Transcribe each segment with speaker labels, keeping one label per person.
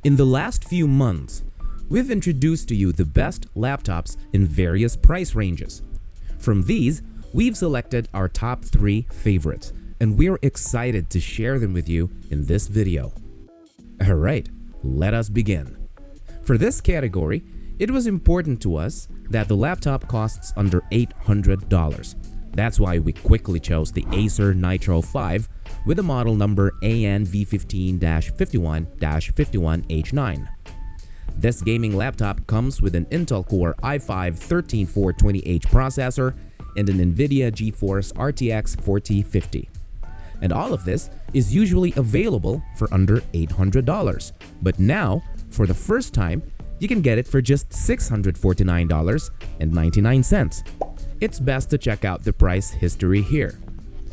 Speaker 1: In the last few months, we've introduced to you the best laptops in various price ranges. From these, we've selected our top 3 favorites, and we're excited to share them with you in this video. Alright, let us begin. For this category, it was important to us that the laptop costs under $800. That's why we quickly chose the Acer Nitro 5 with the model number ANV15-51-51H9. This gaming laptop comes with an Intel Core i5-13420H processor and an NVIDIA GeForce RTX 4050. And all of this is usually available for under $800. But now, for the first time, you can get it for just $649.99. It's best to check out the price history here.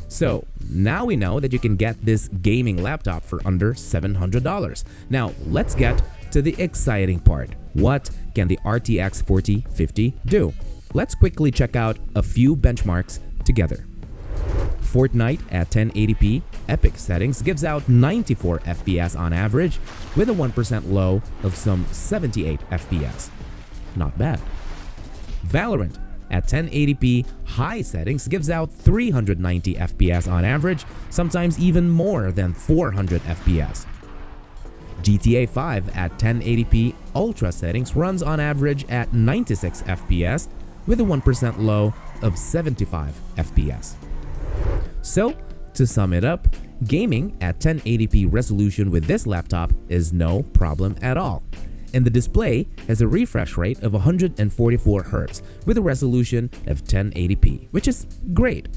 Speaker 1: So now we know that you can get this gaming laptop for under $700. Now let's get to the exciting part. What can the RTX 4050 do? Let's quickly check out a few benchmarks together. Fortnite at 1080p epic settings gives out 94 FPS on average with a 1% low of some 78 FPS. Not bad. Valorant at 1080p high settings gives out 390 FPS on average, sometimes even more than 400 FPS. GTA 5 at 1080p ultra settings runs on average at 96 FPS with a 1% low of 75 FPS. So, to sum it up, gaming at 1080p resolution with this laptop is no problem at all. And the display has a refresh rate of 144 Hz with a resolution of 1080p, which is great.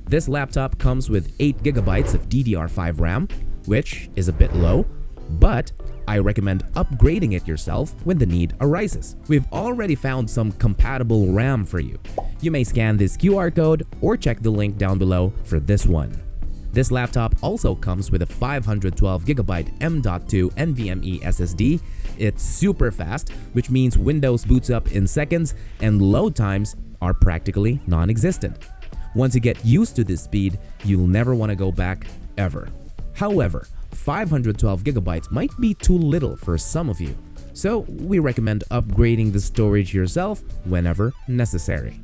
Speaker 1: This laptop comes with 8GB of DDR5 RAM, which is a bit low, but I recommend upgrading it yourself when the need arises. We've already found some compatible RAM for you. You may scan this QR code or check the link down below for this one. This laptop also comes with a 512GB M.2 NVMe SSD. It's super fast, which means Windows boots up in seconds and load times are practically non-existent. Once you get used to this speed, you'll never want to go back ever. However, 512GB might be too little for some of you, so we recommend upgrading the storage yourself whenever necessary.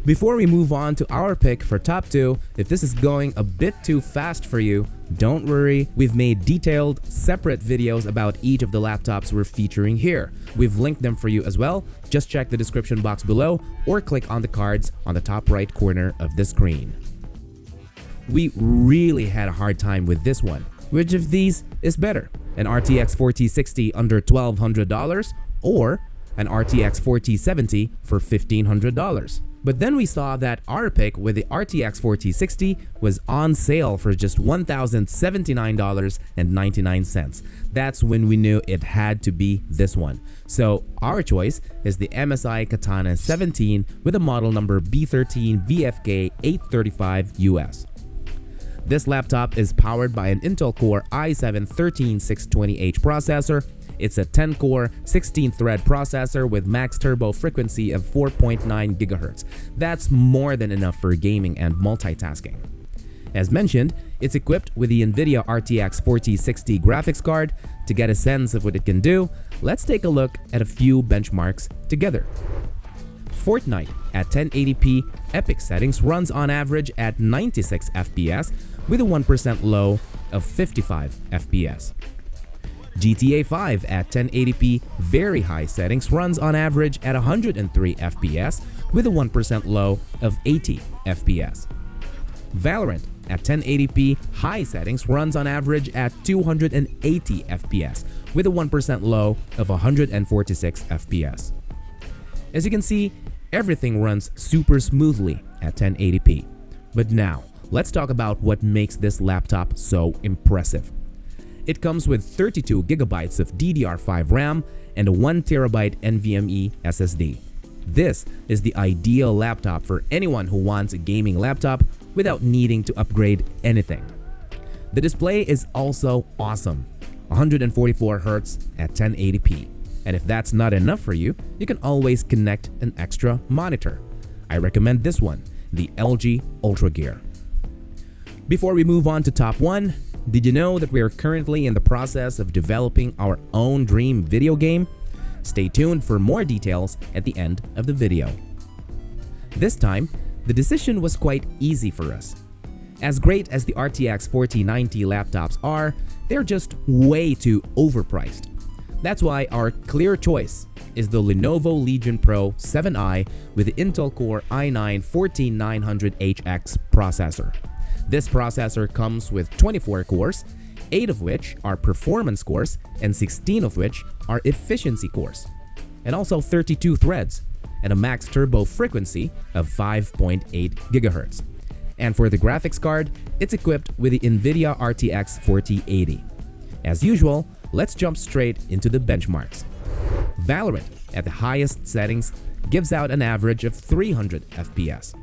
Speaker 1: Before we move on to our pick for top 2, if this is going a bit too fast for you, don't worry, we've made detailed, separate videos about each of the laptops we're featuring here. We've linked them for you as well. Just check the description box below or click on the cards on the top right corner of the screen. We really had a hard time with this one. Which of these is better? An RTX 4060 under $1,200 or an RTX 4070 for $1,500? But then we saw that our pick with the RTX 4060 was on sale for just $1,079.99. That's when we knew it had to be this one. So our choice is the MSI Katana 17 with a model number B13VFK835US. This laptop is powered by an Intel Core i7-13620H processor. It's a 10-core, 16-thread processor with max turbo frequency of 4.9 GHz. That's more than enough for gaming and multitasking. As mentioned, it's equipped with the NVIDIA RTX 4060 graphics card. To get a sense of what it can do, let's take a look at a few benchmarks together. Fortnite at 1080p epic settings runs on average at 96 FPS with a 1% low of 55 FPS. GTA 5 at 1080p very high settings runs on average at 103 FPS with a 1% low of 80 FPS. Valorant at 1080p high settings runs on average at 280 FPS with a 1% low of 146 FPS. As you can see, everything runs super smoothly at 1080p. But now, let's talk about what makes this laptop so impressive. It comes with 32GB of DDR5 RAM and a 1TB NVMe SSD. This is the ideal laptop for anyone who wants a gaming laptop without needing to upgrade anything. The display is also awesome, 144 Hz at 1080p. And if that's not enough for you, you can always connect an extra monitor. I recommend this one, the LG Ultra Gear. Before we move on to top 1, Did you know that we are currently in the process of developing our own dream video game? Stay tuned for more details at the end of the video. This time, the decision was quite easy for us. As great as the RTX 4090 laptops are, they're just way too overpriced. That's why our clear choice is the Lenovo Legion Pro 7i with the Intel Core i9-14900HX processor. This processor comes with 24 cores, 8 of which are performance cores and 16 of which are efficiency cores, and also 32 threads and a max turbo frequency of 5.8 GHz. And for the graphics card, it's equipped with the NVIDIA RTX 4080. As usual, let's jump straight into the benchmarks. Valorant, at the highest settings, gives out an average of 300 FPS.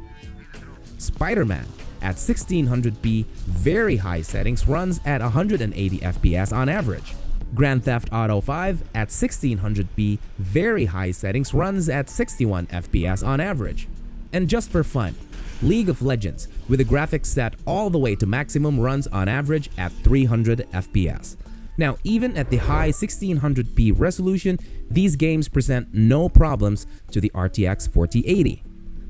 Speaker 1: Spider-Man, at 1600p very high settings, runs at 180 FPS on average. Grand Theft Auto 5 at 1600p very high settings runs at 61 FPS on average. And just for fun, League of Legends, with the graphics set all the way to maximum, runs on average at 300 FPS. Now, even at the high 1600p resolution, these games present no problems to the RTX 4080.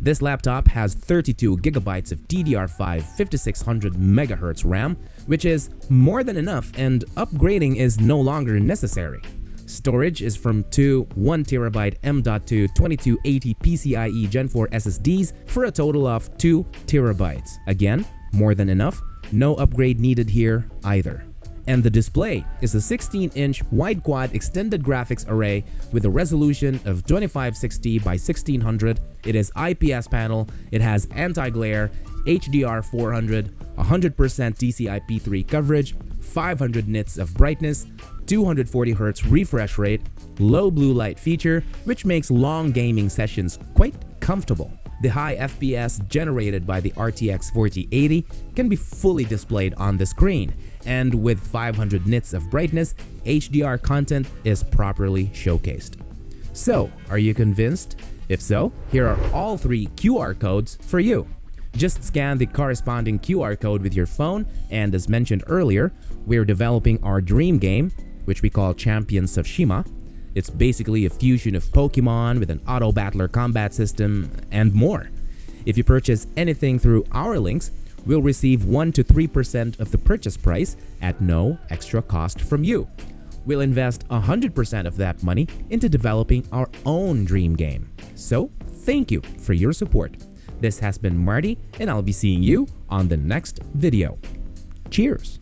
Speaker 1: This laptop has 32 GB of DDR5 5600 MHz RAM, which is more than enough, and upgrading is no longer necessary. Storage is from two 1TB M.2 2280 PCIe Gen 4 SSDs for a total of 2 TB. Again, more than enough, no upgrade needed here either. And the display is a 16-inch wide-quad extended graphics array with a resolution of 2560 by 1600. It is IPS panel, it has anti-glare, HDR 400, 100% DCI-P3 coverage, 500 nits of brightness, 240 Hz refresh rate, low blue light feature, which makes long gaming sessions quite comfortable. The high FPS generated by the RTX 4080 can be fully displayed on the screen, and with 500 nits of brightness, HDR content is properly showcased. So, are you convinced? If so, here are all 3 QR codes for you. Just scan the corresponding QR code with your phone, and as mentioned earlier, we're developing our dream game, which we call Champions of Shima. It's basically a fusion of Pokemon with an auto-battler combat system and more. If you purchase anything through our links, we'll receive 1 to 3% of the purchase price at no extra cost from you. We'll invest 100% of that money into developing our own dream game. So, thank you for your support. This has been Marty, and I'll be seeing you on the next video. Cheers!